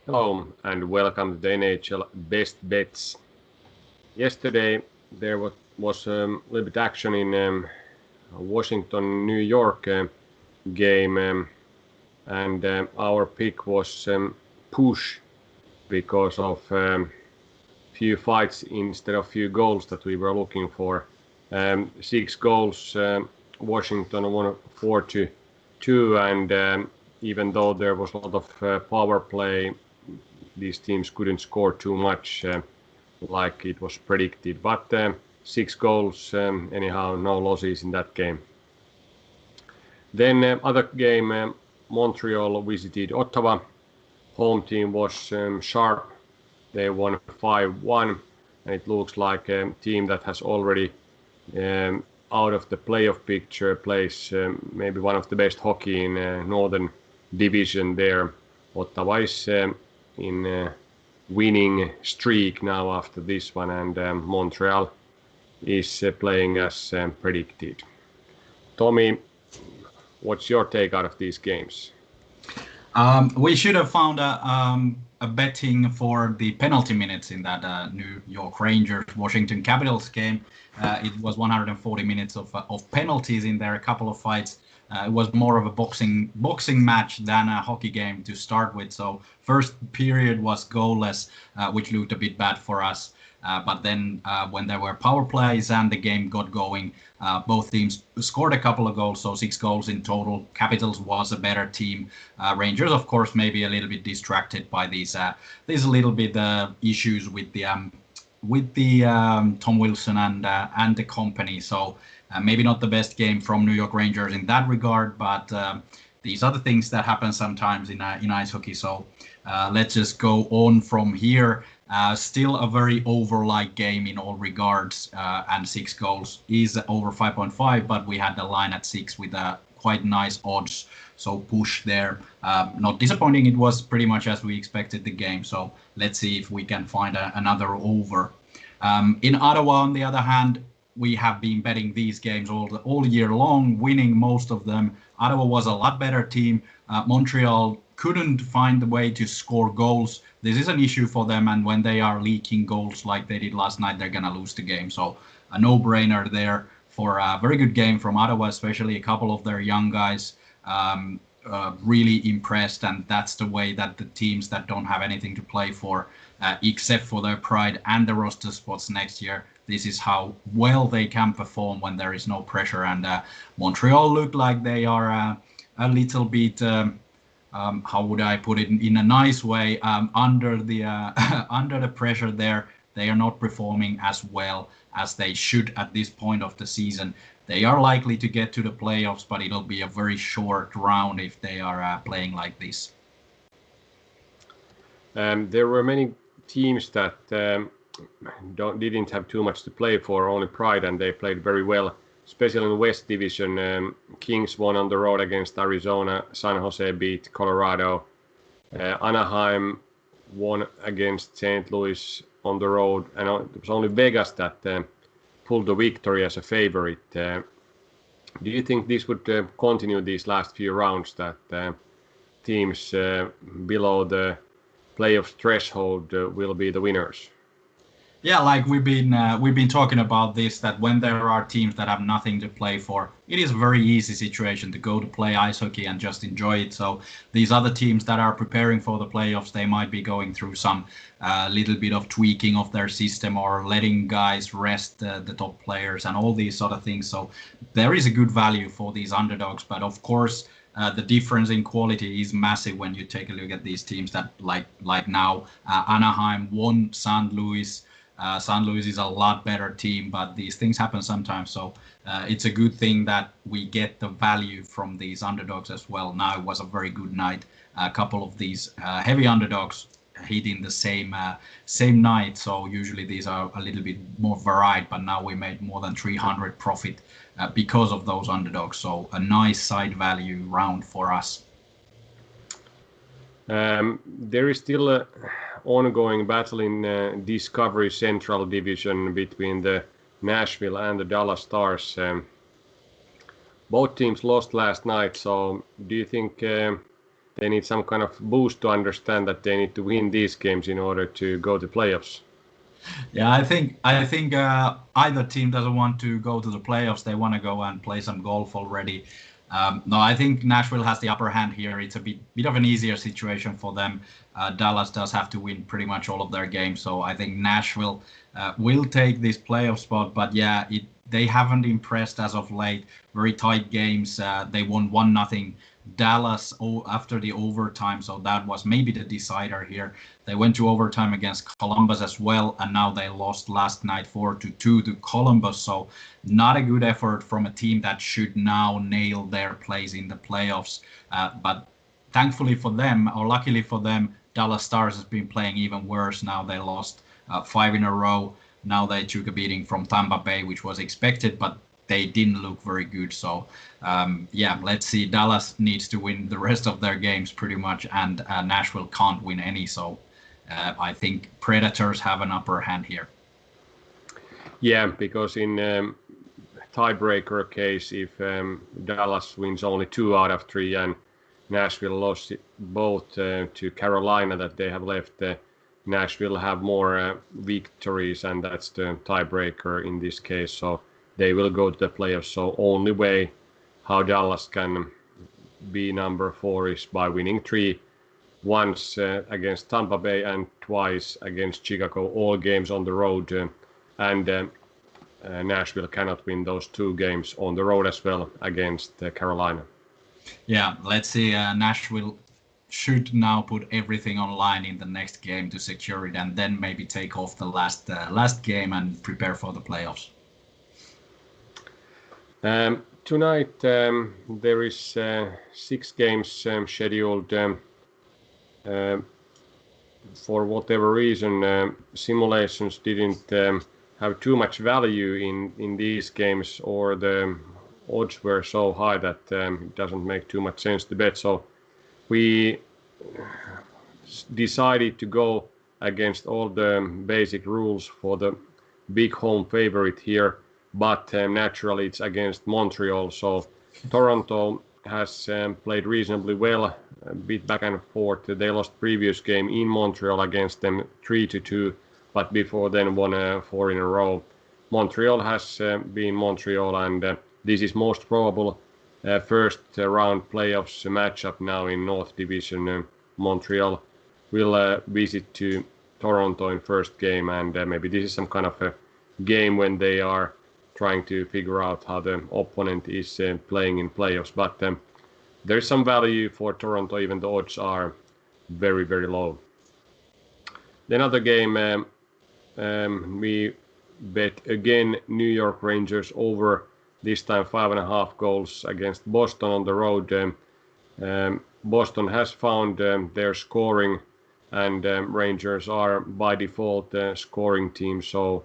Hello and welcome to the NHL Best Bets. Yesterday there was a little bit action in Washington-New York game, and our pick was push because of few fights instead of few goals that we were looking for. 6 goals, Washington won 4-2, and even though there was a lot of power play, these teams couldn't score too much like it was predicted. But 6 goals, anyhow, no losses in that game. Then other game, Montreal visited Ottawa. Home team was sharp. They won 5-1, and it looks like a team that has already out of the playoff picture plays maybe one of the best hockey in Northern Division there. Ottawa is in winning streak now after this one, and Montreal is playing as predicted. Tommy, what's your take out of these games? We should have found a betting for the penalty minutes in that New York Rangers Washington Capitals game. It was 140 minutes of penalties in there, a couple of fights. It was more of a boxing match than a hockey game to start with. So first period was goalless, which looked a bit bad for us. But then when there were power plays and the game got going, both teams scored a couple of goals, so 6 goals in total. Capitals was a better team. Rangers, of course, maybe a little bit distracted by these little bit issues with the Tom Wilson and the company. So maybe not the best game from New York Rangers in that regard, but these are the things that happen sometimes in ice hockey. So let's just go on from here. Still a very over-like game in all regards, and 6 goals is over 5.5, but we had the line at 6 with quite nice odds. So push there. Not disappointing. It was pretty much as we expected the game. So let's see if we can find another over. In Ottawa, on the other hand, we have been betting these games all year long, winning most of them. Ottawa was a lot better team. Montreal couldn't find the way to score goals. This is an issue for them, and when they are leaking goals like they did last night, they're going to lose the game. So a no-brainer there for a very good game from Ottawa, especially a couple of their young guys. Really impressed, and that's the way that the teams that don't have anything to play for, except for their pride and the roster spots next year, this is how well they can perform when there is no pressure. And Montreal look like they are a little bit, how would I put it in a nice way, under the pressure there. They are not performing as well as they should at this point of the season. They are likely to get to the playoffs, but it'll be a very short round if they are playing like this. There were many teams that didn't have too much to play for, only pride, and they played very well, especially in the West Division. Kings won on the road against Arizona, San Jose beat Colorado, Anaheim won against St. Louis on the road, and it was only Vegas that pulled the victory as a favorite. Do you think this would continue these last few rounds, that teams below the playoff threshold will be the winners? Yeah, like we've been talking about this, that when there are teams that have nothing to play for, it is a very easy situation to go to play ice hockey and just enjoy it. So these other teams that are preparing for the playoffs, they might be going through some little bit of tweaking of their system or letting guys rest the top players and all these sort of things. So there is a good value for these underdogs, but of course the difference in quality is massive when you take a look at these teams that like now Anaheim won St. Louis. St. Louis is a lot better team, but these things happen sometimes. So it's a good thing that we get the value from these underdogs as well. Now it was a very good night. A couple of these heavy underdogs hitting the same night. So usually these are a little bit more varied, but now we made more than 300 profit because of those underdogs. So a nice side value round for us. There is still an ongoing battle in Discovery Central Division between the Nashville and the Dallas Stars. Both teams lost last night, so do you think they need some kind of boost to understand that they need to win these games in order to go to playoffs. Yeah, I think either team doesn't want to go to the playoffs. They want to go and play some golf already. No, I think Nashville has the upper hand here. It's a bit of an easier situation for them. Dallas does have to win pretty much all of their games, so I think Nashville will take this playoff spot. But yeah, they haven't impressed as of late. Very tight games. They won 1-0 Dallas after the overtime, so that was maybe the decider here. They went to overtime against Columbus as well, and now they lost last night 4-2 to Columbus. So not a good effort from a team that should now nail their place in the playoffs. But thankfully for them, or luckily for them, Dallas Stars has been playing even worse. Now they lost 5 in a row. Now they took a beating from Tampa Bay, which was expected, but they didn't look very good. So yeah, let's see. Dallas needs to win the rest of their games pretty much, and Nashville can't win any. So I think Predators have an upper hand here. Yeah, because in tiebreaker case, if Dallas wins only 2 out of 3 and Nashville lost both to Carolina that they have left, Nashville have more victories, and that's the tiebreaker in this case. So they will go to the playoffs. So only way how Dallas can be number 4 is by winning 3, once against Tampa Bay and twice against Chicago, all games on the road. And Nashville cannot win those 2 games on the road as well against Carolina. Yeah, let's see. Nashville should now put everything on line in the next game to secure it, and then maybe take off the last game and prepare for the playoffs. Tonight there is 6 games scheduled. For whatever reason, simulations didn't have too much value in these games, or the odds were so high that it doesn't make too much sense to bet. So we decided to go against all the basic rules for the big home favorite here, but naturally it's against Montreal. So Toronto has played reasonably well, a bit back and forth. They lost previous game in Montreal against them 3-2, but before then won 4 in a row. Montreal has been Montreal, and this is most probable first round playoffs matchup now in North Division. Montreal will visit to Toronto in first game, and maybe this is some kind of a game when they are trying to figure out how the opponent is playing in playoffs. But there is some value for Toronto, even the odds are very, very low. The other game, we bet again New York Rangers over, this time 5.5 goals against Boston on the road. Boston has found their scoring, and Rangers are by default a scoring team. So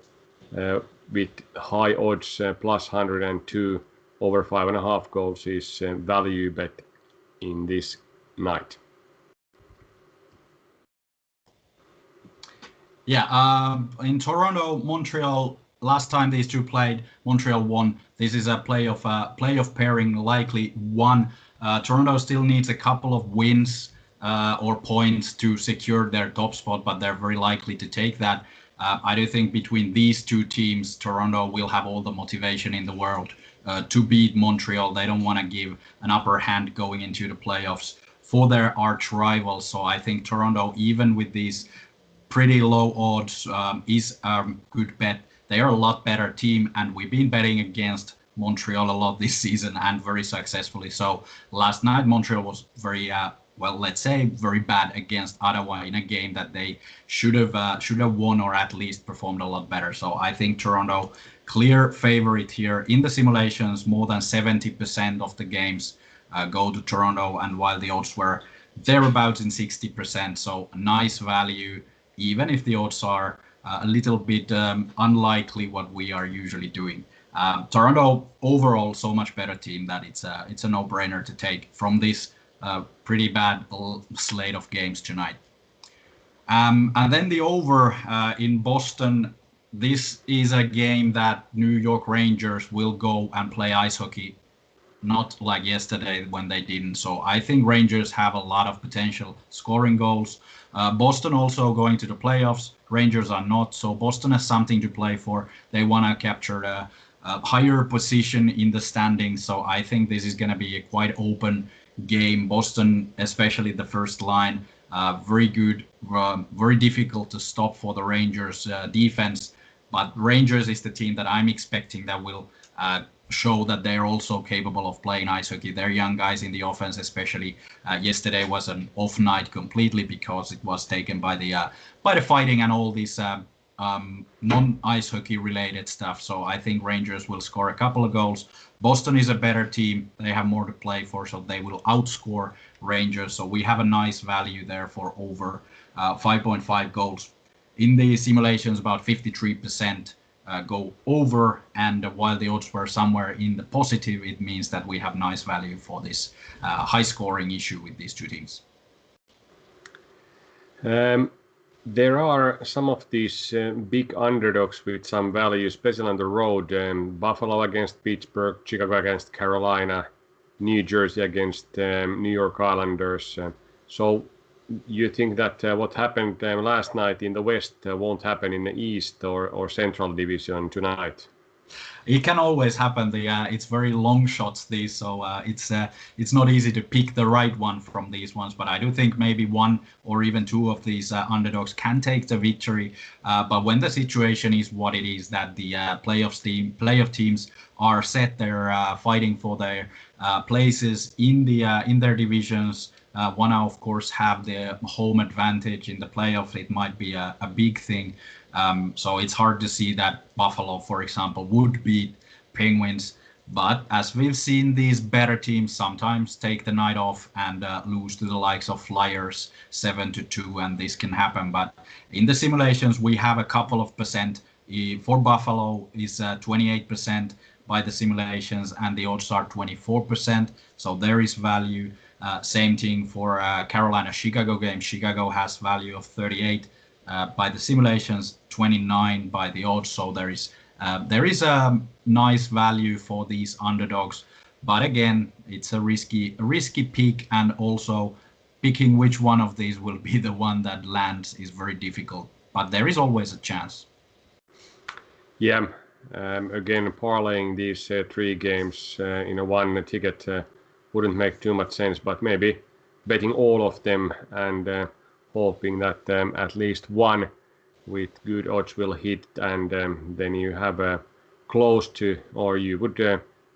with high odds, plus 102 over 5.5 goals is value bet in this night. Yeah, in Toronto, Montreal, last time these two played, Montreal won. This is a playoff pairing, likely one. Toronto still needs a couple of wins or points to secure their top spot, but they're very likely to take that. I do think between these two teams, Toronto will have all the motivation in the world to beat Montreal. They don't want to give an upper hand going into the playoffs for their arch rivals. So I think Toronto, even with these pretty low odds, is a good bet. They are a lot better team, and we've been betting against Montreal a lot this season, and very successfully. So last night Montreal was very well, let's say very bad against Ottawa in a game that they should have won, or at least performed a lot better. So I think Toronto clear favorite here in the simulations. More than 70% of the games go to Toronto, and while the odds were thereabouts in 60%, so nice value, even if the odds are a little bit unlikely what we are usually doing. Toronto overall so much better team that it's a no-brainer to take from this pretty bad slate of games tonight. And then the over in Boston. This is a game that New York Rangers will go and play ice hockey not like yesterday when they didn't. So I think Rangers have a lot of potential scoring goals. Boston also going to the playoffs. Rangers are not. So Boston has something to play for. They want to capture a higher position in the standings. So I think this is going to be a quite open game. Boston, especially the first line, very good, very difficult to stop for the Rangers defense. But Rangers is the team that I'm expecting that will show that they're also capable of playing ice hockey. They're young guys in the offense, especially. Yesterday was an off night completely because it was taken by the fighting and all these non-ice hockey related stuff. So I think Rangers will score a couple of goals. Boston is a better team. They have more to play for, so they will outscore Rangers. So we have a nice value there for over 5.5 goals. In the simulations, about 53% go over, and while the odds were somewhere in the positive, it means that we have nice value for this high scoring issue with these two teams. There are some of these big underdogs with some value, especially on the road. Buffalo against Pittsburgh, Chicago against Carolina, New Jersey against New York Islanders. So you think that what happened last night in the West won't happen in the East or Central Division tonight? It can always happen. It's very long shots these, so it's not easy to pick the right one from these ones. But I do think maybe one or even two of these underdogs can take the victory. But when the situation is what it is, that the playoff teams are set, they're fighting for their places in their divisions. Wanna of course have the home advantage in the playoffs. It might be a big thing. So it's hard to see that Buffalo, for example, would beat Penguins. But as we've seen, these better teams sometimes take the night off and lose to the likes of Flyers 7-2, and this can happen. But in the simulations, we have a couple of percent. For Buffalo is 28% by the simulations, and the odds are 24%. So there is value. Same thing for Carolina-Chicago game. Chicago has value of 38 by the simulations, 29 by the odds. So there is a nice value for these underdogs. But again, it's a risky pick, and also picking which one of these will be the one that lands is very difficult. But there is always a chance. Yeah. Again, parlaying these three games in a one ticket wouldn't make too much sense, but maybe betting all of them and hoping that at least one with good odds will hit, and then you have close to, or you would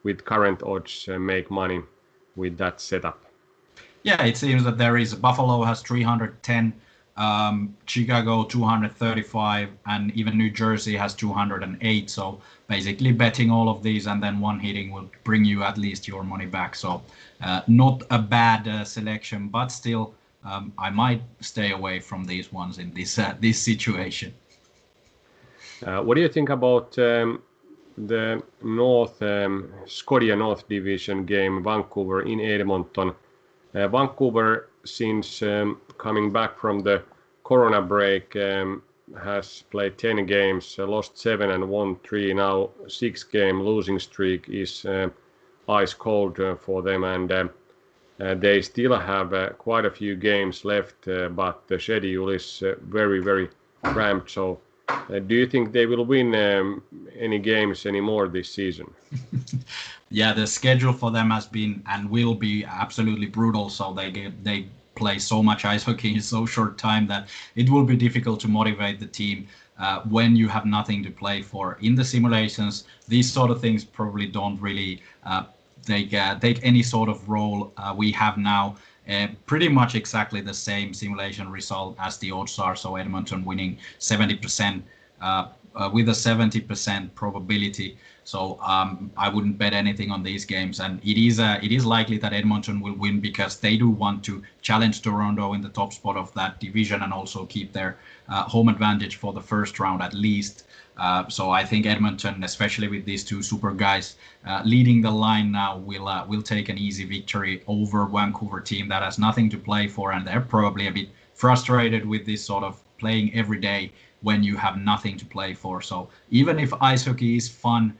with current odds make money with that setup. Yeah, it seems that there is. Buffalo has 310, Chicago 235, and even New Jersey has 208. So basically betting all of these and then one hitting will bring you at least your money back. So not a bad selection, but still I might stay away from these ones in this situation. What do you think about the Scotia North Division game, Vancouver in Edmonton? Vancouver, since coming back from the Corona break, has played 10 games, lost 7 and won 3. Now 6-game losing streak is ice cold for them, and they still have quite a few games left, but the schedule is very, very cramped. So do you think they will win any games anymore this season? Yeah, the schedule for them has been and will be absolutely brutal. So they play so much ice hockey in so short time that it will be difficult to motivate the team when you have nothing to play for. In the simulations, these sort of things probably don't really take any sort of role. We have now pretty much exactly the same simulation result as the odds are. So Edmonton winning 70% with a 70% probability. So I wouldn't bet anything on these games, and it is likely that Edmonton will win because they do want to challenge Toronto in the top spot of that division and also keep their home advantage for the first round at least. So I think Edmonton, especially with these two super guys leading the line now, will take an easy victory over Vancouver team that has nothing to play for, and they're probably a bit frustrated with this sort of playing every day when you have nothing to play for. So even if ice hockey is fun,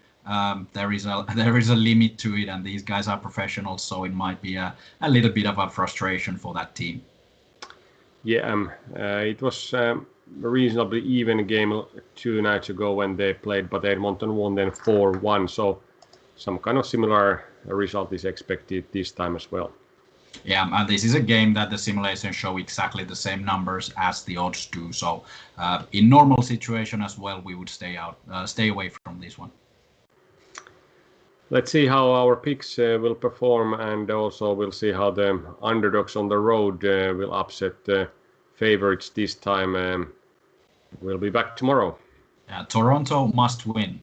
there is a limit to it, and these guys are professionals, so it might be a little bit of a frustration for that team. Yeah, it was a reasonably even game 2 nights ago when they played, but Edmonton won then 4-1, so some kind of similar result is expected this time as well. Yeah, and this is a game that the simulations show exactly the same numbers as the odds do. So in normal situation as well, we would stay away from this one. Let's see how our picks will perform, and also we'll see how the underdogs on the road will upset the favorites this time. We'll be back tomorrow. Toronto must win.